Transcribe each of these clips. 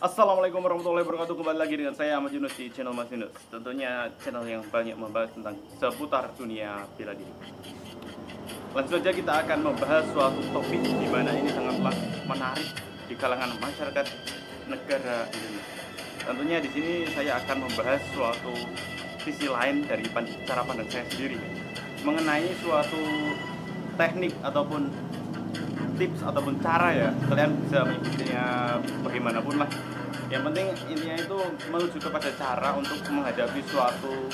Assalamualaikum warahmatullahi wabarakatuh. Kembali lagi dengan saya Ahmad Yunus di channel Mas Yunus. Tentunya channel yang banyak membahas tentang seputar dunia bela diri. Langsung saja kita akan membahas suatu topik di mana ini sangatlah menarik di kalangan masyarakat negara Indonesia. Tentunya di sini saya akan membahas suatu sisi lain dari cara pandang saya sendiri mengenai suatu teknik ataupun tips ataupun cara ya, kalian bisa mengikutinya bagaimanapun lah. Yang penting intinya itu menuju kepada cara untuk menghadapi suatu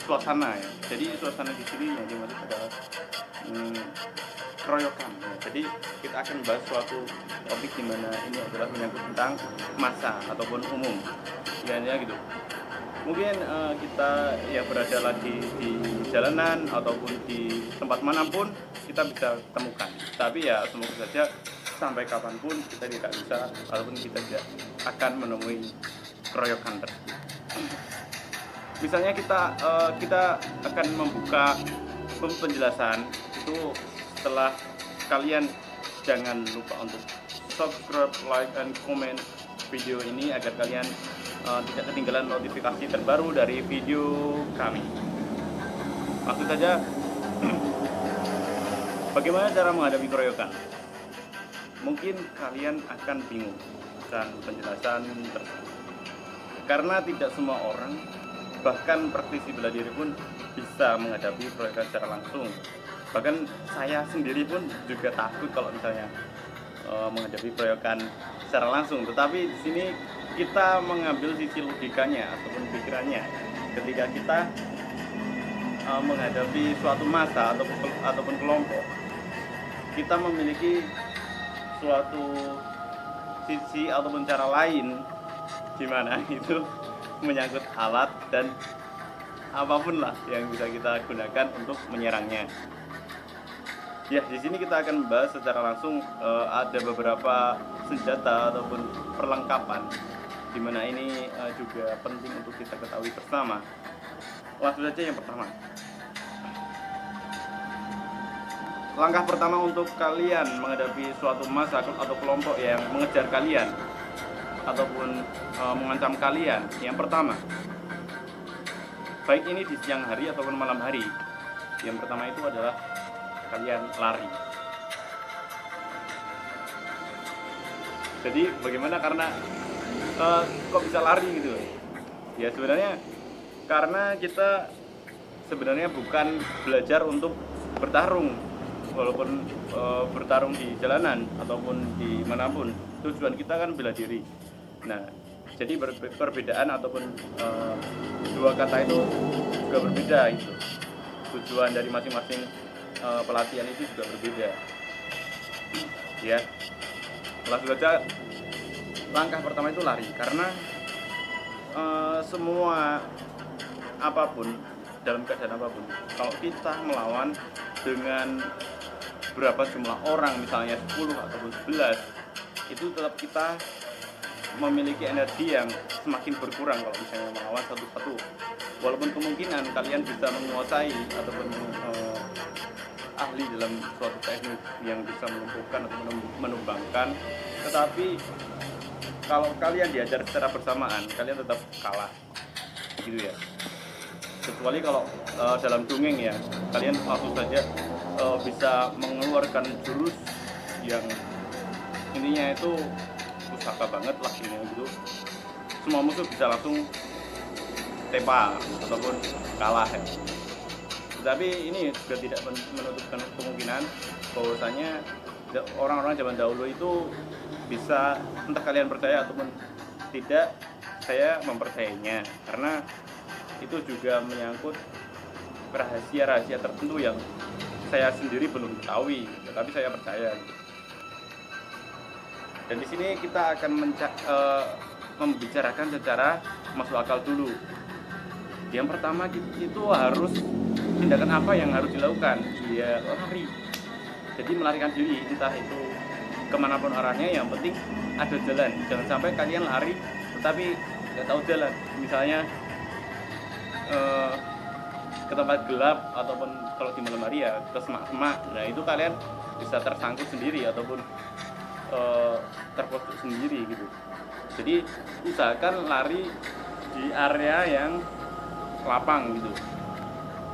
suasana ya. Jadi suasana di sini yang dimaksud adalah keroyokan ya. Jadi kita akan bahas suatu topik di mana ini adalah menyangkut tentang massa ataupun umum ya gitu. Mungkin kita ya berada lagi di jalanan ataupun di tempat manapun kita bisa temukan. Tapi ya semoga saja sampai kapanpun kita tidak bisa ataupun kita tidak akan menemui keroyokan tersebut. Misalnya kita akan membuka penjelasan itu setelah kalian jangan lupa untuk subscribe, like, and comment video ini agar kalian tidak ketinggalan notifikasi terbaru dari video kami. Maksud saja, bagaimana cara menghadapi keroyokan? Mungkin kalian akan bingung dan penjelasan tersebut, karena tidak semua orang, bahkan praktisi bela diri pun bisa menghadapi keroyokan secara langsung. Bahkan saya sendiri pun juga takut kalau misalnya menghadapi keroyokan secara langsung. Tetapi di sini kita mengambil sisi logikanya ataupun pikirannya ketika kita menghadapi suatu massa ataupun kelompok. Kita memiliki suatu sisi ataupun cara lain di mana itu menyangkut alat dan apapun lah yang bisa kita gunakan untuk menyerangnya. Ya, di sini kita akan membahas secara langsung ada beberapa senjata ataupun perlengkapan di mana ini juga penting untuk kita ketahui bersama. Langsung saja yang pertama. Langkah pertama untuk kalian menghadapi suatu massa atau kelompok yang mengejar kalian ataupun mengancam kalian. Yang pertama, baik ini di siang hari ataupun malam hari. Yang pertama itu adalah kalian lari. Jadi bagaimana karena kok bisa lari gitu? Ya sebenarnya karena kita sebenarnya bukan belajar untuk bertarung, walaupun bertarung di jalanan ataupun di manapun. Tujuan kita kan bela diri. Nah, jadi perbedaan ataupun dua kata itu juga berbeda itu. Tujuan dari masing-masing pelatihan itu juga berbeda. Ya, langsung saja langkah pertama itu lari, karena semua apapun dalam keadaan apapun, kalau kita melawan dengan berapa jumlah orang, misalnya 10 ataupun 11, itu tetap kita memiliki energi yang semakin berkurang kalau misalnya melawan satu-satu. Walaupun kemungkinan kalian bisa menguasai ataupun ahli dalam suatu teknik yang bisa melumpuhkan atau menumbangkan, tetapi kalau kalian diajar secara bersamaan, kalian tetap kalah, gitu ya. Kecuali kalau dalam dongeng ya, kalian langsung saja bisa mengeluarkan jurus yang intinya itu pusaka banget lah ini gitu. Semua musuh bisa langsung tepa ataupun kalah ya. Tetapi ini juga tidak menutup kemungkinan bahwasanya orang-orang zaman dahulu itu bisa, entah kalian percaya ataupun tidak, saya mempercayainya karena itu juga menyangkut rahasia-rahasia tertentu yang saya sendiri belum ketahui, tetapi saya percaya. Dan di sini kita akan membicarakan secara masuk akal dulu. Yang pertama itu harus tindakan apa yang harus dilakukan? Ya lari. Jadi melarikan diri, entah itu kemanapun arahnya, yang penting ada jalan. Jangan sampai kalian lari tetapi nggak tahu jalan. Misalnya ke tempat gelap ataupun kalau di malam hari ya ke semak-semak. Nah itu kalian bisa tersangkut sendiri ataupun terpojok sendiri gitu. Jadi usahakan lari di area yang lapang gitu.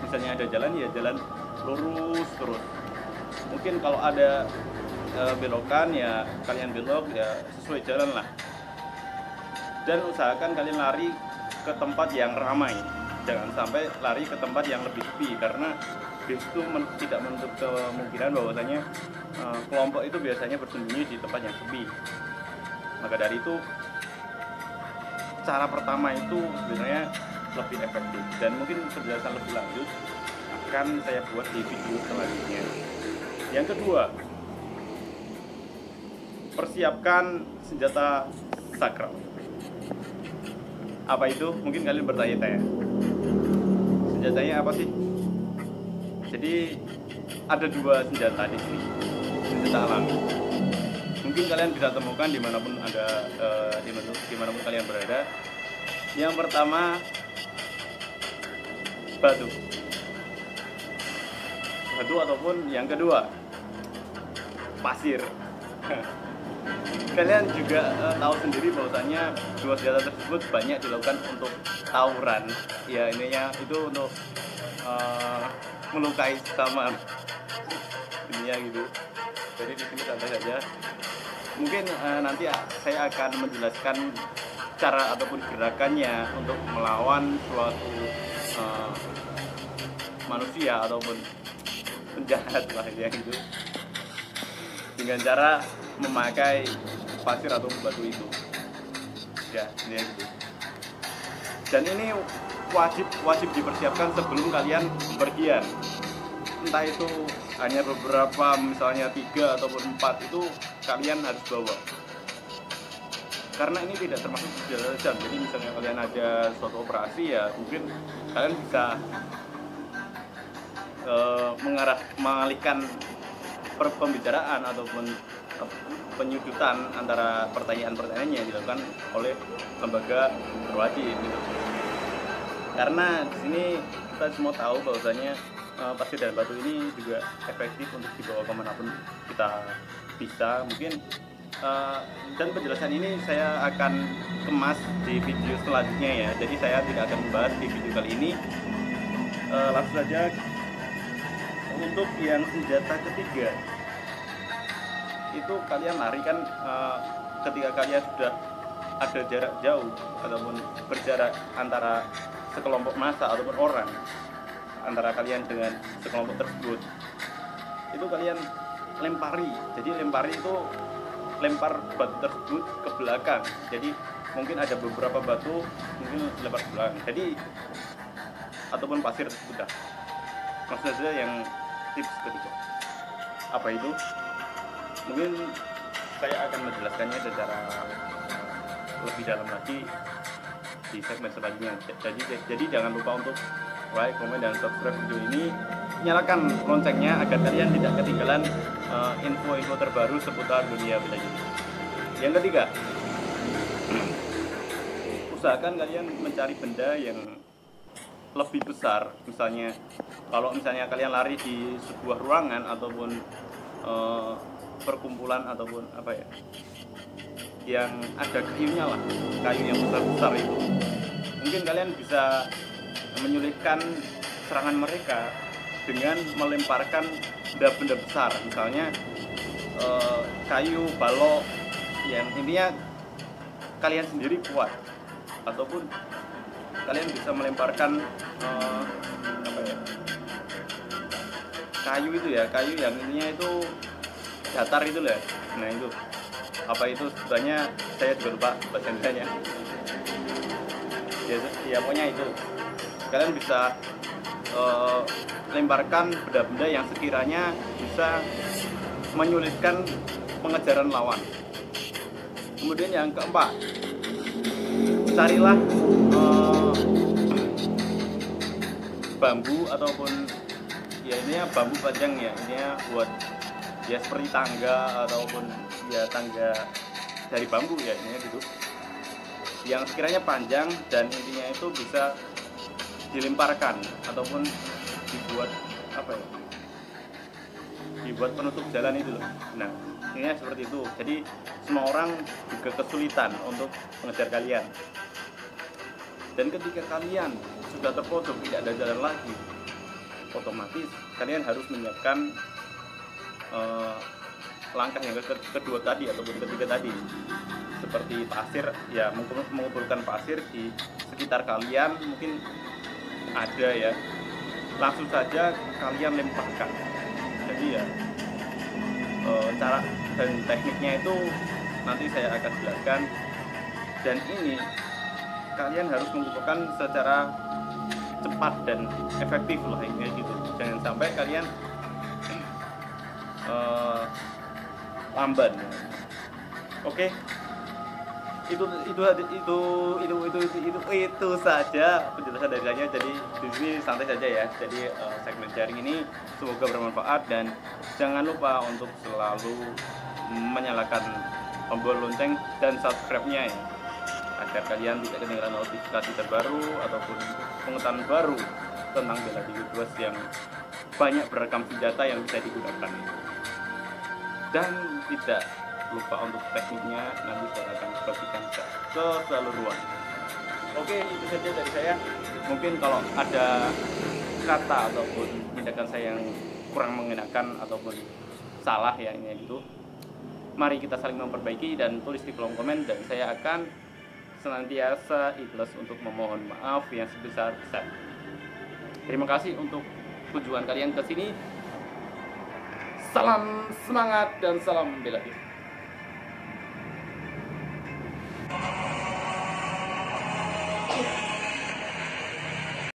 Misalnya ada jalan, ya jalan lurus terus. Mungkin kalau ada belokan, ya kalian belok ya sesuai jalan lah. Dan usahakan kalian lari ke tempat yang ramai, jangan sampai lari ke tempat yang lebih sepi, karena itu tidak menutup kemungkinan bahwasanya kelompok itu biasanya bersembunyi di tempat yang sepi. Maka dari itu, cara pertama itu sebenarnya lebih efektif, dan mungkin penjelasan lebih lanjut akan saya buat di video selanjutnya. Yang kedua, persiapkan senjata sakral. Apa itu? Mungkin kalian bertanya-tanya, senjatanya apa sih? Jadi ada dua senjata di sini, senjata alami. Mungkin kalian bisa temukan dimanapun dimanapun kalian berada. Yang pertama, batu ataupun yang kedua, pasir. Kalian juga tahu sendiri bahwasanya dua senjata tersebut banyak dilakukan untuk tawuran. Ya, ininya itu untuk melukai sama ininya gitu. Jadi di sini santai saja. Mungkin nanti saya akan menjelaskan cara ataupun gerakannya untuk melawan suatu manusia ataupun penjahat lah ya gitu, dengan cara memakai pasir atau batu itu. Ya, ini gitu. Dan ini wajib dipersiapkan sebelum kalian berpergian. Entah itu hanya beberapa, misalnya 3 ataupun 4, itu kalian harus bawa. Karena ini tidak termasuk senjata tajam. Jadi misalnya kalian ada suatu operasi, ya mungkin kalian bisa mengalihkan pembicaraan ataupun penyudutan antara pertanyaan-pertanyaan yang dilakukan oleh lembaga berwajib gitu. Karena di sini kita semua tahu bahwasanya pasir dan batu ini juga efektif untuk dibawa kemanapun kita bisa. Mungkin dan penjelasan ini saya akan kemas di video selanjutnya ya. Jadi saya tidak akan membahas di video kali ini. Langsung saja untuk yang senjata ketiga, itu kalian lari kan ketika kalian sudah ada jarak jauh ataupun berjarak antara sekelompok massa ataupun orang, antara kalian dengan sekelompok tersebut, itu kalian lempari. Jadi lempari itu lempar batu tersebut ke belakang. Jadi mungkin ada beberapa batu mungkin lempar ke belakang, jadi ataupun pasir tersebut dah. Maksud saja yang tips ketiga apa itu, mungkin saya akan menjelaskannya secara lebih dalam lagi di segmen selanjutnya. Jadi jangan lupa untuk like, komen, dan subscribe video ini. Nyalakan loncengnya agar kalian tidak ketinggalan info-info terbaru seputar dunia bela diri. Yang ketiga, usahakan kalian mencari benda yang lebih besar. Misalnya kalau misalnya kalian lari di sebuah ruangan ataupun perkumpulan ataupun apa ya, yang ada kayunya lah, kayu yang besar-besar itu, mungkin kalian bisa menyulitkan serangan mereka dengan melemparkan benda-benda besar, misalnya kayu, balok, yang intinya kalian sendiri kuat, ataupun kalian bisa melemparkan apa ya, kayu itu ya, kayu yang intinya itu datar itu lah. Nah itu apa itu sebenarnya saya juga lupa bahasa Indonesianya. Ya pokoknya itu kalian bisa lemparkan benda-benda yang sekiranya bisa menyulitkan pengejaran lawan. Kemudian yang keempat, carilah bambu ataupun ya ininya bambu panjang ya, ininya buat ya seperti tangga ataupun ya tangga dari bambu ya, ininya gitu, yang sekiranya panjang dan intinya itu bisa dilemparkan ataupun dibuat apa ya, dibuat penutup jalan itu loh. Nah, ini seperti itu. Jadi semua orang juga kesulitan untuk mengejar kalian. Dan ketika kalian sudah terpojok tidak ada jalan lagi, otomatis kalian harus menyiapkan langkah yang kedua tadi ataupun ketiga tadi, seperti pasir ya, mengumpulkan pasir di sekitar kalian mungkin ada ya, langsung saja kalian lemparkan. Jadi ya cara dan tekniknya itu nanti saya akan jelaskan, dan ini kalian harus mengumpulkan secara cepat dan efektif lah ini gitu. Jangan sampai kalian lamban. Oke, itu saja penjelasan dari saya. Jadi di sini santai saja ya. Jadi segmen sharing ini semoga bermanfaat, dan jangan lupa untuk selalu menyalakan tombol lonceng dan subscribe-nya ya, agar kalian tidak ketinggalan notifikasi terbaru ataupun pengetahuan baru tentang bela diri bebas yang banyak beragam senjata yang bisa digunakan. Dan tidak lupa untuk tekniknya nanti saya akan bagikan keseluruhan. Oke, itu saja dari saya. Mungkin kalau ada kata ataupun tindakan saya yang kurang mengenakan ataupun salah ya ini gitu, mari kita saling memperbaiki dan tulis di kolom komen, dan saya akan senantiasa ikhlas untuk memohon maaf yang sebesar-besar. Terima kasih untuk kunjungan kalian ke sini. Salam semangat dan salam bela diri.